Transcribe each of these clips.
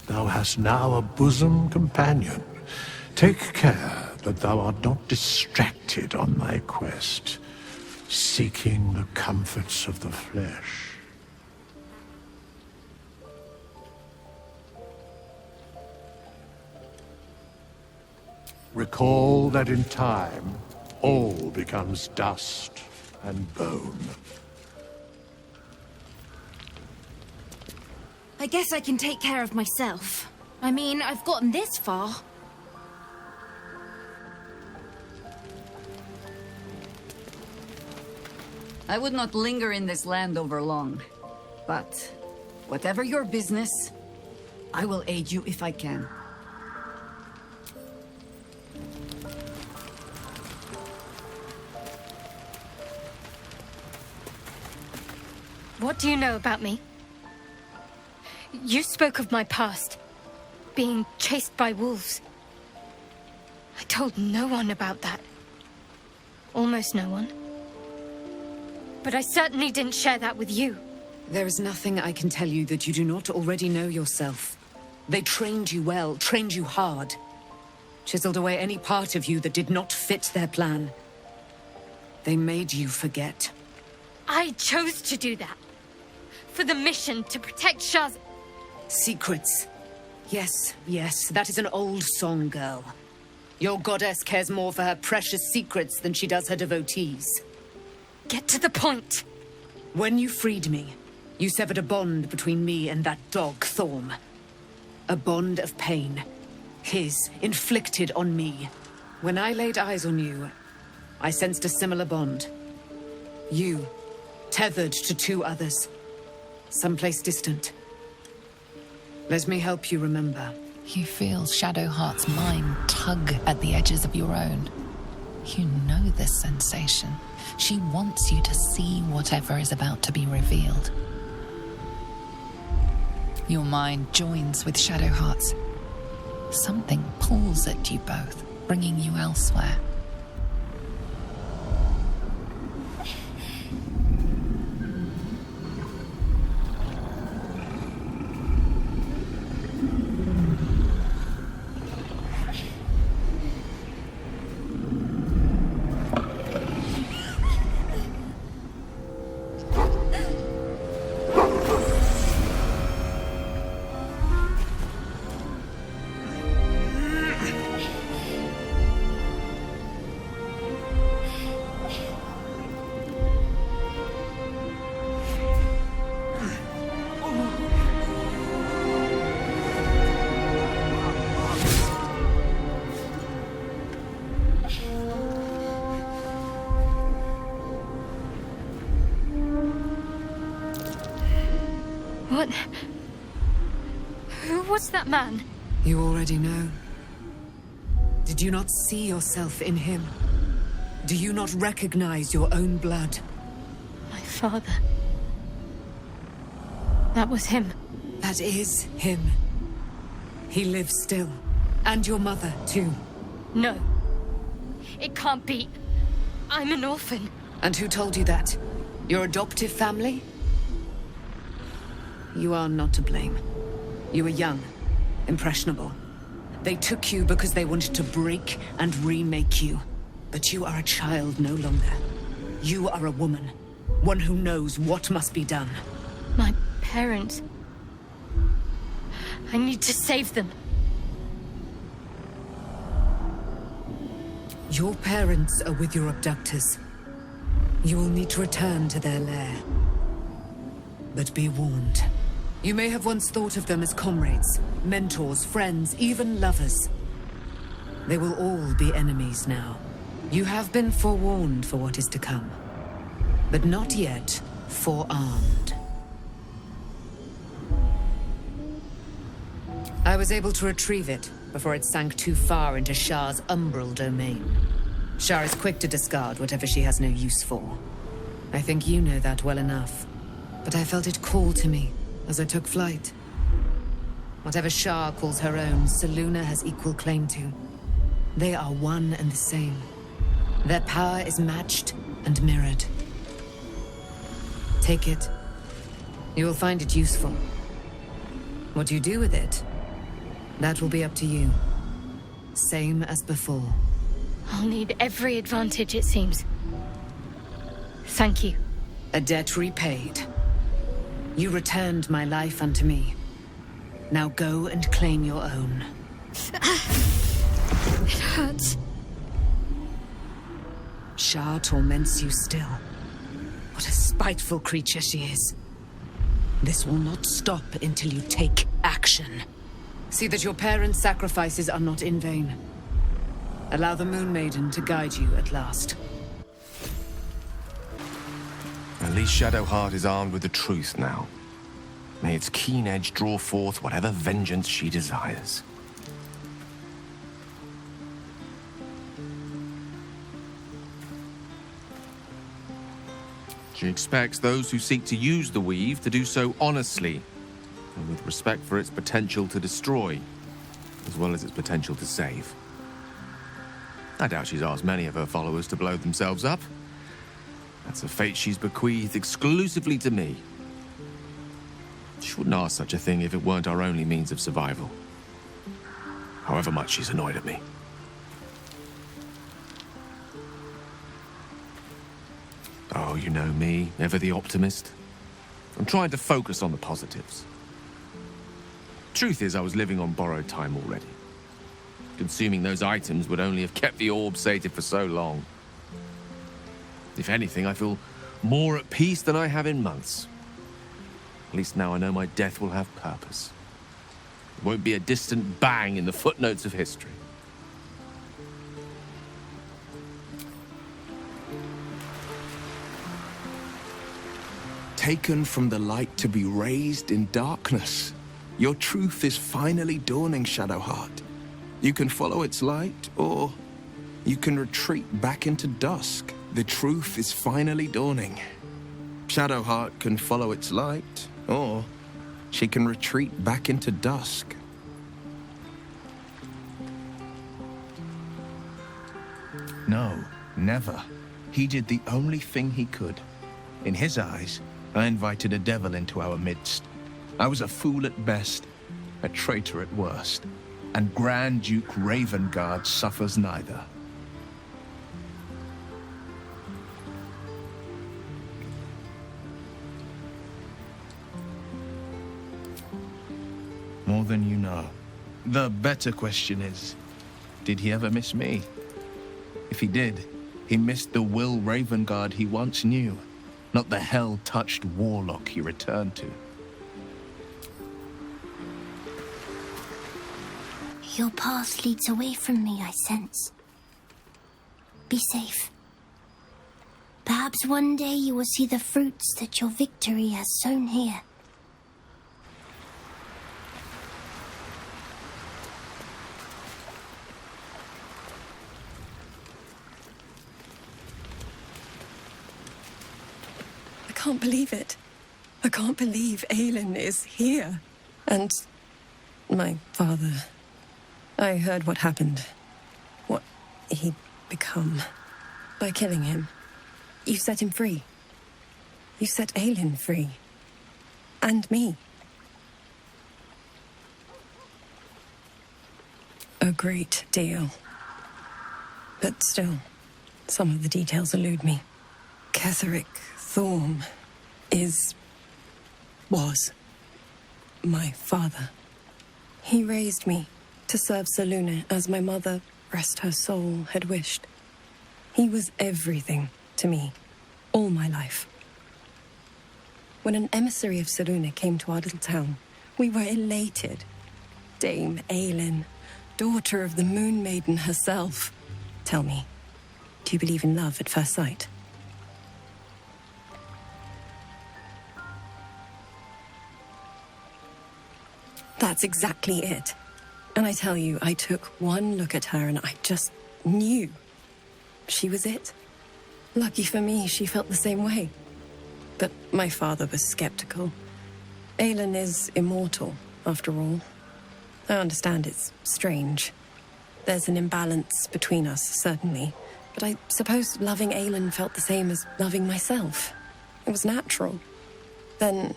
Thou hast now a bosom companion. Take care that thou art not distracted on thy quest, seeking the comforts of the flesh. Recall that in time, all becomes dust and bone. I guess I can take care of myself. I mean, I've gotten this far. I would not linger in this land over long. But, whatever your business, I will aid you if I can. What do you know about me? You spoke of my past, being chased by wolves. I told no one about that. Almost no one. But I certainly didn't share that with you. There is nothing I can tell you that you do not already know yourself. They trained you well, trained you hard. Chiseled away any part of you that did not fit their plan. They made you forget. I chose to do that. For the mission to protect Shaz. Secrets. Yes, yes, that is an old song, girl. Your goddess cares more for her precious secrets than she does her devotees. Get to the point. When you freed me, you severed a bond between me and that dog, Thorm. A bond of pain. His, inflicted on me. When I laid eyes on you, I sensed a similar bond. You, tethered to two others. Someplace distant. Let me help you remember. You feel Shadowheart's mind tug at the edges of your own. You know this sensation. She wants you to see whatever is about to be revealed. Your mind joins with Shadowheart's. Something pulls at you both, bringing you elsewhere. What? Who was that man? You already know. Did you not see yourself in him? Do you not recognize your own blood? My father. That was him. That is him. He lives still. And your mother, too. No. It can't be. I'm an orphan. And who told you that? Your adoptive family? You are not to blame. You were young, impressionable. They took you because they wanted to break and remake you. But you are a child no longer. You are a woman. One who knows what must be done. My parents. I need to save them. Your parents are with your abductors. You will need to return to their lair. But be warned. You may have once thought of them as comrades, mentors, friends, even lovers. They will all be enemies now. You have been forewarned for what is to come, but not yet forearmed. I was able to retrieve it before it sank too far into Shah's umbral domain. Shah is quick to discard whatever she has no use for. I think you know that well enough, but I felt it call to me as I took flight. Whatever Shah calls her own, Selûne has equal claim to. They are one and the same. Their power is matched and mirrored. Take it. You will find it useful. What you do with it That will be up to you. Same as before. I'll need every advantage, it seems. Thank you. A debt repaid. You returned my life unto me. Now go and claim your own. It hurts. Shar torments you still. What a spiteful creature she is. This will not stop until you take action. See that your parents' sacrifices are not in vain. Allow the Moon Maiden to guide you at last. At least Shadowheart is armed with the truth now. May its keen edge draw forth whatever vengeance she desires. She expects those who seek to use the weave to do so honestly, and with respect for its potential to destroy, as well as its potential to save. I doubt she's asked many of her followers to blow themselves up. That's a fate she's bequeathed exclusively to me. She wouldn't ask such a thing if it weren't our only means of survival. However much she's annoyed at me. Oh, you know me, ever the optimist. I'm trying to focus on the positives. Truth is, I was living on borrowed time already. Consuming those items would only have kept the orb sated for so long. If anything, I feel more at peace than I have in months. At least now I know my death will have purpose. It won't be a distant bang in the footnotes of history. Taken from the light to be raised in darkness. Your truth is finally dawning, Shadowheart. You can follow its light, or you can retreat back into dusk. The truth is finally dawning. Shadowheart can follow its light, or she can retreat back into dusk. No, never. He did the only thing he could. In his eyes, I invited a devil into our midst. I was a fool at best, a traitor at worst, and Grand Duke Ravengard suffers neither. More than you know. The better question is, did he ever miss me? If he did, he missed the Will Ravengard he once knew, not the hell-touched warlock he returned to. Your path leads away from me, I sense. Be safe. Perhaps one day you will see the fruits that your victory has sown here. I can't believe it. I can't believe Aelin is here. And my father. I heard what happened. What he'd become. By killing him. You set him free. You set Aelin free. And me. A great deal. But still, some of the details elude me. Ketheric Thorm was my father. He raised me to serve Selûne as my mother, rest her soul, had wished. He was everything to me, all my life. When an emissary of Selûne came to our little town, we were elated. Dame Aelin, daughter of the Moon Maiden herself. Tell me, do you believe in love at first sight? That's exactly it. And I tell you, I took one look at her and I just knew she was it. Lucky for me, she felt the same way. But my father was skeptical. Aelin is immortal, after all. I understand it's strange. There's an imbalance between us, certainly. But I suppose loving Aelin felt the same as loving myself. It was natural. Then...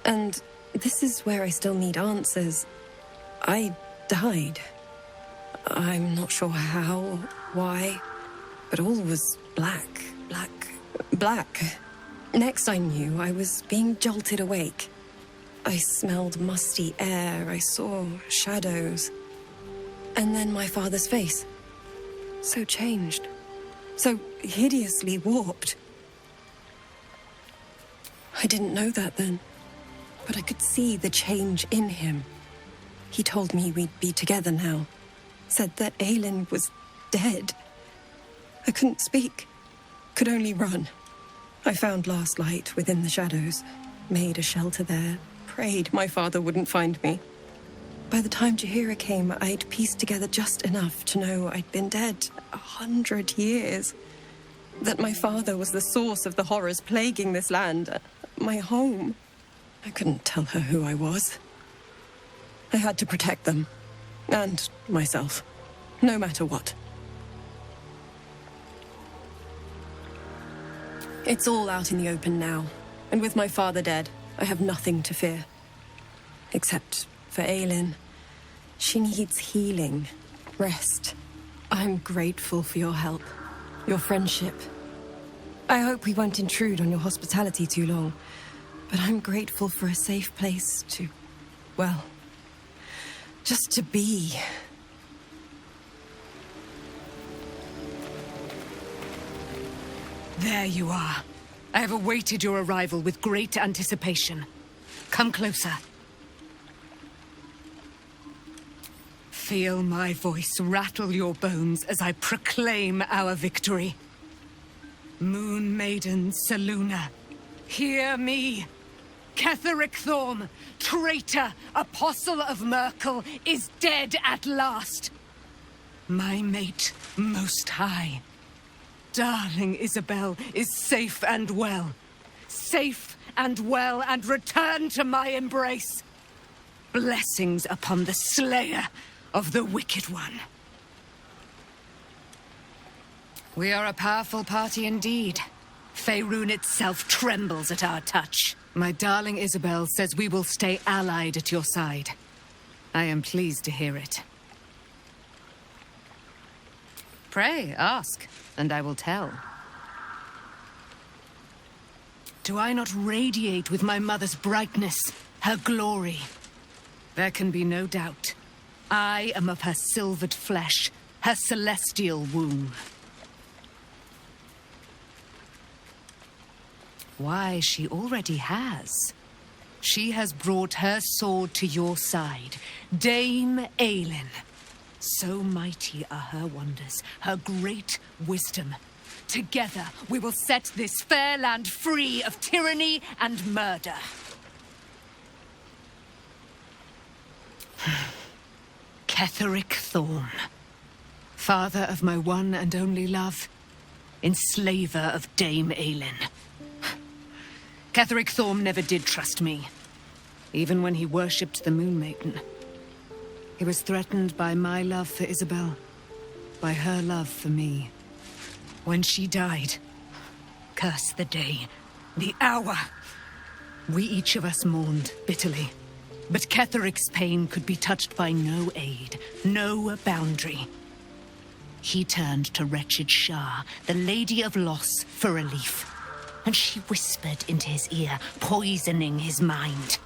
And this is where I still need answers. I died. I'm not sure how, why, but all was black. Next I knew, I was being jolted awake. I smelled musty air, I saw shadows. And then my father's face. So changed. So hideously warped. I didn't know that then, but I could see the change in him. He told me we'd be together now. Said that Aelin was dead. I couldn't speak. Could only run. I found last light within the shadows. Made a shelter there. Prayed my father wouldn't find me. By the time Jaheira came, I'd pieced together just enough to know I'd been dead 100 years. That my father was the source of the horrors plaguing this land. My home. I couldn't tell her who I was. I had to protect them. And myself. No matter what. It's all out in the open now. And with my father dead, I have nothing to fear. Except for Aelin. She needs healing. Rest. I'm grateful for your help. Your friendship. I hope we won't intrude on your hospitality too long. But I'm grateful for a safe place to... well... just to be. There you are. I have awaited your arrival with great anticipation. Come closer. Feel my voice rattle your bones as I proclaim our victory. Moon Maiden Selûne, hear me. Ketheric Thorm, traitor, apostle of Merkel, is dead at last. My mate, most high. Darling Isabel is safe and well. Safe and well, and returned to my embrace. Blessings upon the slayer of the Wicked One. We are a powerful party indeed. Faerun itself trembles at our touch. My darling Isabel says we will stay allied at your side. I am pleased to hear it. Pray, ask, and I will tell. Do I not radiate with my mother's brightness, her glory? There can be no doubt. I am of her silvered flesh, her celestial womb. Why, she already has. She has brought her sword to your side, Dame Aelin. So mighty are her wonders, her great wisdom. Together we will set this fair land free of tyranny and murder. Ketheric Thorm, father of my one and only love, enslaver of Dame Aelin. Ketheric Thorm never did trust me, even when he worshipped the Moon Maiden. He was threatened by my love for Isabel, by her love for me. When she died, curse the day, the hour, we each of us mourned bitterly. But Ketheric's pain could be touched by no aid, no boundary. He turned to wretched Shah, the Lady of Loss, for relief. And she whispered into his ear, poisoning his mind.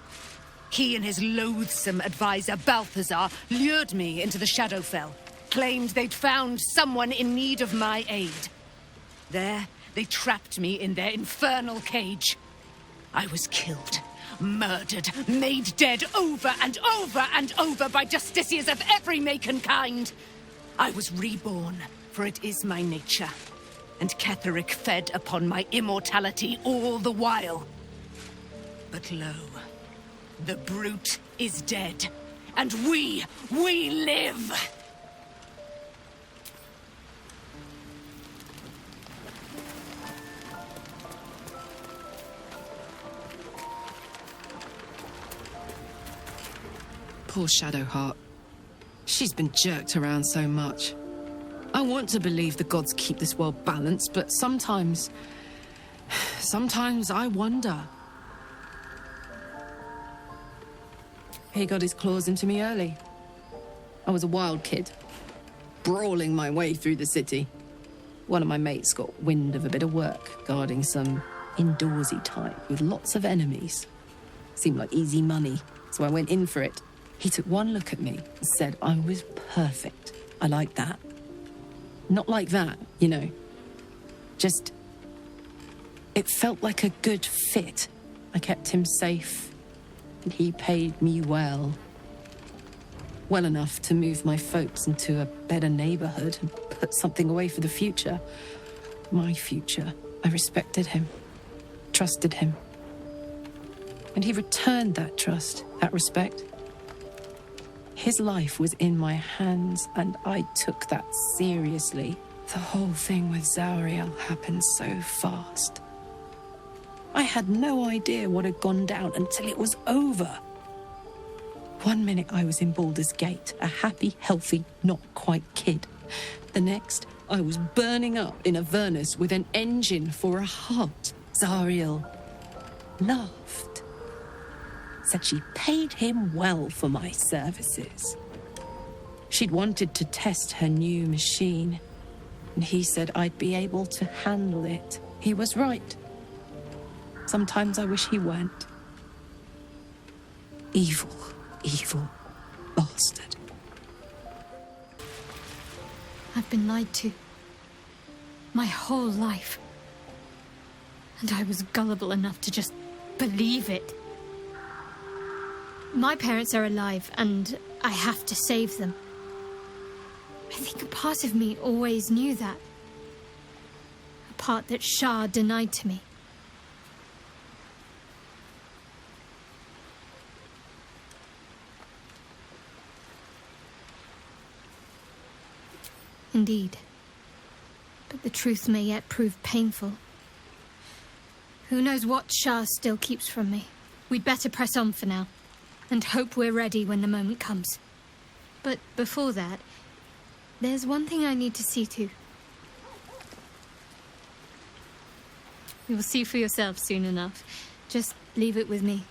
He and his loathsome advisor, Balthazar, lured me into the Shadowfell, claimed they'd found someone in need of my aid. There, they trapped me in their infernal cage. I was killed, murdered, made dead over and over and over by justiciars of every make and kind. I was reborn, for it is my nature. And Ketheric fed upon my immortality all the while. But lo, the brute is dead, and we live! Poor Shadowheart. She's been jerked around so much. I want to believe the gods keep this world balanced, but sometimes I wonder. He got his claws into me early. I was a wild kid, brawling my way through the city. One of my mates got wind of a bit of work guarding some indoorsy type with lots of enemies. Seemed like easy money, so I went in for it. He took one look at me and said I was perfect. I like that. Not like that, you know. Just... it felt like a good fit. I kept him safe, and he paid me well. Well enough to move my folks into a better neighborhood and put something away for the future. My future. I respected him, trusted him. And he returned that trust, that respect. His life was in my hands, and I took that seriously. The whole thing with Zariel happened so fast. I had no idea what had gone down until it was over. One minute I was in Baldur's Gate, a happy, healthy, not quite kid. The next, I was burning up in Avernus with an engine for a heart. Zariel laughed. Said she paid him well for my services. She'd wanted to test her new machine, and he said I'd be able to handle it. He was right. Sometimes I wish he weren't. Evil, evil bastard. I've been lied to. My whole life. And I was gullible enough to just believe it. My parents are alive, and I have to save them. I think a part of me always knew that. A part that Shah denied to me. Indeed. But the truth may yet prove painful. Who knows what Shah still keeps from me? We'd better press on for now, and hope we're ready when the moment comes. But before that, there's one thing I need to see to. You will see for yourself soon enough. Just leave it with me.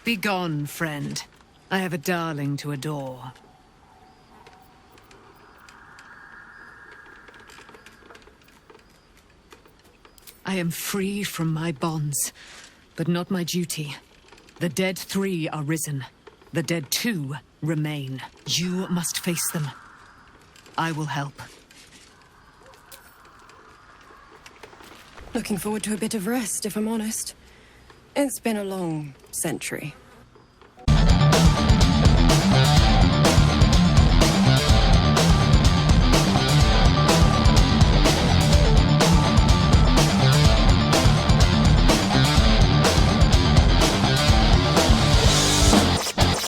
Begone, friend. I have a darling to adore. I am free from my bonds, but not my duty. The dead 3 are risen. The dead 2 remain. You must face them. I will help. Looking forward to a bit of rest, if I'm honest. It's been a long century.